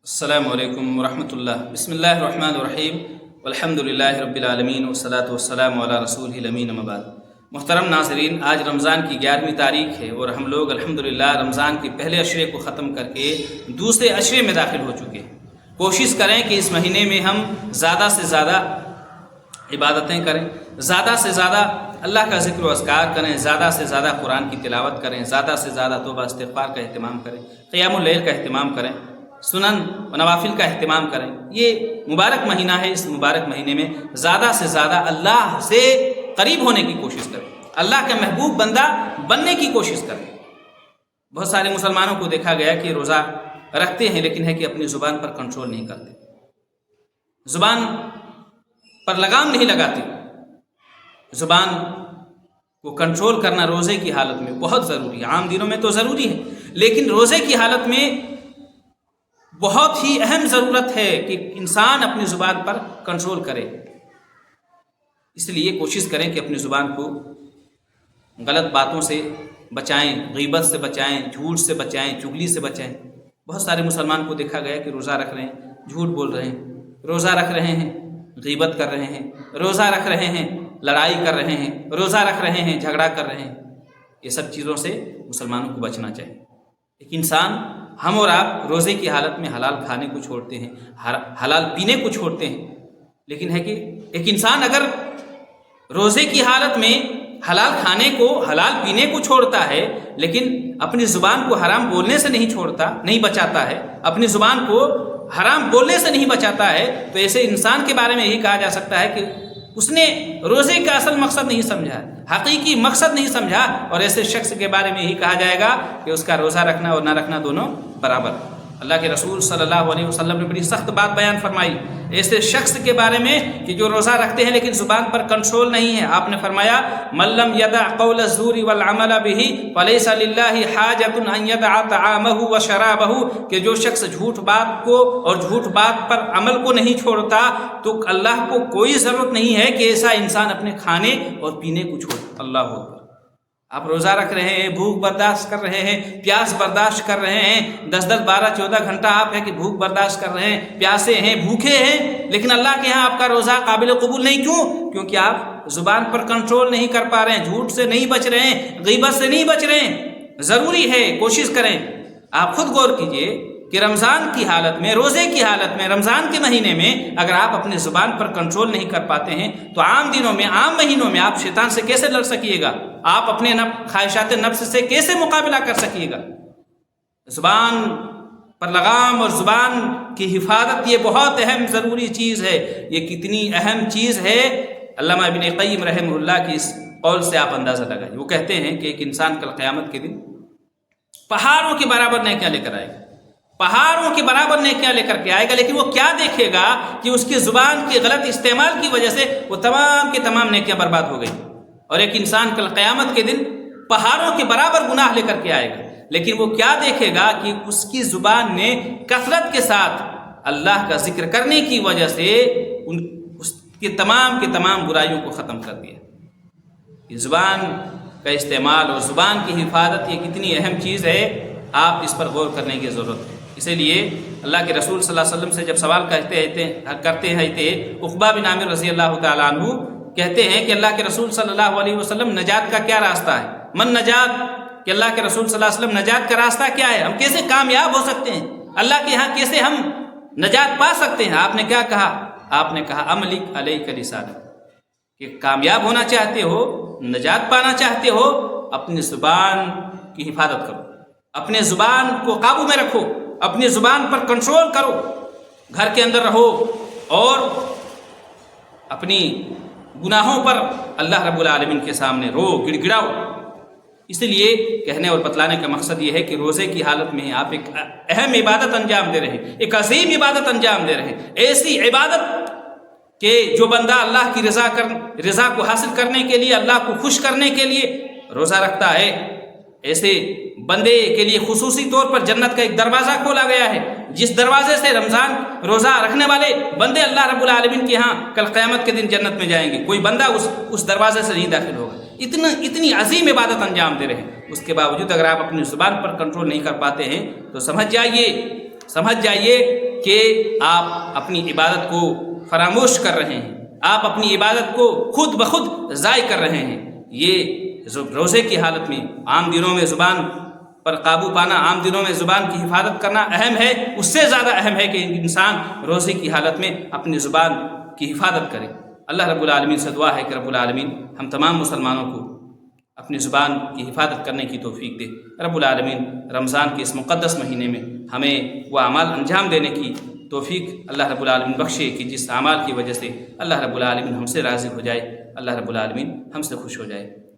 السلام علیکم ورحمۃ اللہ۔ بسم اللہ الرحمن الرحیم والحمد للہ رب العالمین والصلاۃ والسلام علی رسول الامین اما بعد۔ محترم ناظرین، آج رمضان کی 11ویں تاریخ ہے اور ہم لوگ الحمدللہ رمضان کے پہلے عشرے کو ختم کر کے دوسرے عشرے میں داخل ہو چکے ہیں۔ کوشش کریں کہ اس مہینے میں ہم زیادہ سے زیادہ عبادتیں کریں، زیادہ سے زیادہ اللہ کا ذکر و اذکار کریں، زیادہ سے زیادہ قرآن کی تلاوت کریں، زیادہ سے زیادہ توبہ استغفار کا اہتمام کریں، قیام اللیل کا اہتمام کریں، سنن و نوافل کا اہتمام کریں۔ یہ مبارک مہینہ ہے، اس مبارک مہینے میں زیادہ سے زیادہ اللہ سے قریب ہونے کی کوشش کریں، اللہ کا محبوب بندہ بننے کی کوشش کریں۔ بہت سارے مسلمانوں کو دیکھا گیا کہ روزہ رکھتے ہیں لیکن ہے کہ اپنی زبان پر کنٹرول نہیں کرتے، زبان پر لگام نہیں لگاتے۔ زبان کو کنٹرول کرنا روزے کی حالت میں بہت ضروری ہے، عام دنوں میں تو ضروری ہے لیکن روزے کی حالت میں بہت ہی اہم ضرورت ہے کہ انسان اپنی زبان پر کنٹرول کرے۔ اس لیے کوشش کریں کہ اپنی زبان کو غلط باتوں سے بچائیں، غیبت سے بچائیں، جھوٹ سے بچائیں، چغلی سے بچائیں۔ بہت سارے مسلمان کو دیکھا گیا کہ روزہ رکھ رہے ہیں، جھوٹ بول رہے ہیں، روزہ رکھ رہے ہیں، غیبت کر رہے ہیں، روزہ رکھ رہے ہیں، لڑائی کر رہے ہیں، روزہ رکھ رہے ہیں، جھگڑا کر رہے ہیں۔ یہ سب چیزوں سے مسلمانوں کو بچنا چاہیے۔ ایک انسان، ہم اور آپ روزے کی حالت میں حلال کھانے کو چھوڑتے ہیں، حلال پینے کو چھوڑتے ہیں، لیکن ہے کہ ایک انسان اگر روزے کی حالت میں حلال کھانے کو، حلال پینے کو چھوڑتا ہے لیکن اپنی زبان کو حرام بولنے سے نہیں چھوڑتا، نہیں بچاتا ہے، اپنی زبان کو حرام بولنے سے نہیں بچاتا ہے، تو ایسے انسان کے بارے میں یہی کہا جا سکتا ہے کہ اس نے روزے کا اصل مقصد نہیں سمجھا، حقیقی مقصد نہیں سمجھا، اور ایسے شخص کے بارے میں یہی کہا جائے گا کہ اس کا روزہ رکھنا اور نہ رکھنا دونوں برابر۔ اللہ کے رسول صلی اللہ علیہ وسلم نے بڑی سخت بات بیان فرمائی ایسے شخص کے بارے میں کہ جو روزہ رکھتے ہیں لیکن زبان پر کنٹرول نہیں ہے۔ آپ نے فرمایا من لم يدع قول الزور والعمل به فليس لله حاجة ان يدع طعامه وشرابه، کہ جو شخص جھوٹ بات کو اور جھوٹ بات پر عمل کو نہیں چھوڑتا تو اللہ کو کوئی ضرورت نہیں ہے کہ ایسا انسان اپنے کھانے اور پینے کو چھوڑے۔ اللہ اکبر۔ آپ روزہ رکھ رہے ہیں، بھوک برداشت کر رہے ہیں، پیاس برداشت کر رہے ہیں، 10 12 14 گھنٹہ آپ ہے کہ بھوک برداشت کر رہے ہیں، پیاسے ہیں، بھوکے ہیں، لیکن اللہ کے ہاں آپ کا روزہ قابل قبول نہیں۔ کیوں؟ کیونکہ آپ زبان پر کنٹرول نہیں کر پا رہے ہیں، جھوٹ سے نہیں بچ رہے ہیں، غیبت سے نہیں بچ رہے ہیں۔ ضروری ہے، کوشش کریں، آپ خود غور کیجئے کہ رمضان کی حالت میں، روزے کی حالت میں، رمضان کے مہینے میں اگر آپ اپنے زبان پر کنٹرول نہیں کر پاتے ہیں تو عام دنوں میں، عام مہینوں میں آپ شیطان سے کیسے لڑ سکیے گا؟ آپ اپنے خواہشات نفس سے کیسے مقابلہ کر سکیے گا؟ زبان پر لگام اور زبان کی حفاظت یہ بہت اہم ضروری چیز ہے۔ یہ کتنی اہم چیز ہے، علامہ ابن قیم رحمہ اللہ کی اس قول سے آپ اندازہ لگائیں۔ وہ کہتے ہیں کہ ایک انسان کل قیامت کے دن پہاڑوں کے برابر نیکیاں لے کر آئے گا، پہاڑوں کے برابر نیکیاں لے کر کے آئے گا، لیکن وہ کیا دیکھے گا کہ اس کی زبان کے غلط استعمال کی وجہ سے وہ تمام کی تمام نیکیاں برباد ہو گئی۔ اور ایک انسان کل قیامت کے دن پہاڑوں کے برابر گناہ لے کر کے آئے گا، لیکن وہ کیا دیکھے گا کہ اس کی زبان نے کثرت کے ساتھ اللہ کا ذکر کرنے کی وجہ سے اس کی تمام برائیوں کو ختم کر دیا۔ یہ زبان کا استعمال اور زبان کی حفاظت یہ کتنی اہم چیز ہے، آپ اس پر غور کرنے کی ضرورت ہے۔ اسی لیے اللہ کے رسول صلی اللہ علیہ وسلم سے جب سوال کرتے ہیں عقبہ بن عامر رضی اللہ تعالیٰ عنہ کہتے ہیں کہ اللہ کے رسول صلی اللہ علیہ وسلم نجات کا کیا راستہ ہے؟ من نجات، کہ اللہ کے رسول صلی اللہ علیہ وسلم نجات کا راستہ کیا ہے؟ ہم کیسے کامیاب ہو سکتے ہیں؟ اللہ کے ہاں کیسے ہم نجات پا سکتے ہیں؟ آپ نے کیا کہا؟ آپ نے کہا املک علیک لسانک، کہ کامیاب ہونا چاہتے ہو، نجات پانا چاہتے ہو، اپنی زبان کی حفاظت کرو، اپنے زبان کو قابو میں رکھو، اپنی زبان پر کنٹرول کرو، گھر کے اندر رہو اور اپنی گناہوں پر اللہ رب العالمین کے سامنے رو، گڑ گڑاؤ۔ اس لیے کہنے اور بتلانے کا مقصد یہ ہے کہ روزے کی حالت میں آپ ایک اہم عبادت انجام دے رہے ہیں، ایک عظیم عبادت انجام دے رہے ہیں، ایسی عبادت کہ جو بندہ اللہ کی رضا کو حاصل کرنے کے لیے، اللہ کو خوش کرنے کے لیے روزہ رکھتا ہے، ایسے بندے کے لیے خصوصی طور پر جنت کا ایک دروازہ کھولا گیا ہے، جس دروازے سے رمضان روزہ رکھنے والے بندے اللہ رب العالمین کے ہاں کل قیامت کے دن جنت میں جائیں گے، کوئی بندہ اس دروازے سے نہیں داخل ہوگا۔ اتنی عظیم عبادت انجام دے رہے ہیں، اس کے باوجود اگر آپ اپنی زبان پر کنٹرول نہیں کر پاتے ہیں تو سمجھ جائیے سمجھ جائیے کہ آپ اپنی عبادت کو فراموش کر رہے ہیں، آپ اپنی عبادت کو خود بخود ضائع کر رہے ہیں۔ یہ روزے کی حالت میں عام دنوں میں زبان پر قابو پانا، عام دنوں میں زبان کی حفاظت کرنا اہم ہے، اس سے زیادہ اہم ہے کہ انسان روزے کی حالت میں اپنی زبان کی حفاظت کرے۔ اللہ رب العالمین سے دعا ہے کہ رب العالمین ہم تمام مسلمانوں کو اپنی زبان کی حفاظت کرنے کی توفیق دے۔ رب العالمین رمضان کے اس مقدس مہینے میں ہمیں وہ اعمال انجام دینے کی توفیق اللہ رب العالمین بخشے کہ جس اعمال کی وجہ سے اللہ رب العالمین ہم سے راضی ہو جائے، اللہ رب العالمین ہم سے خوش ہو جائے۔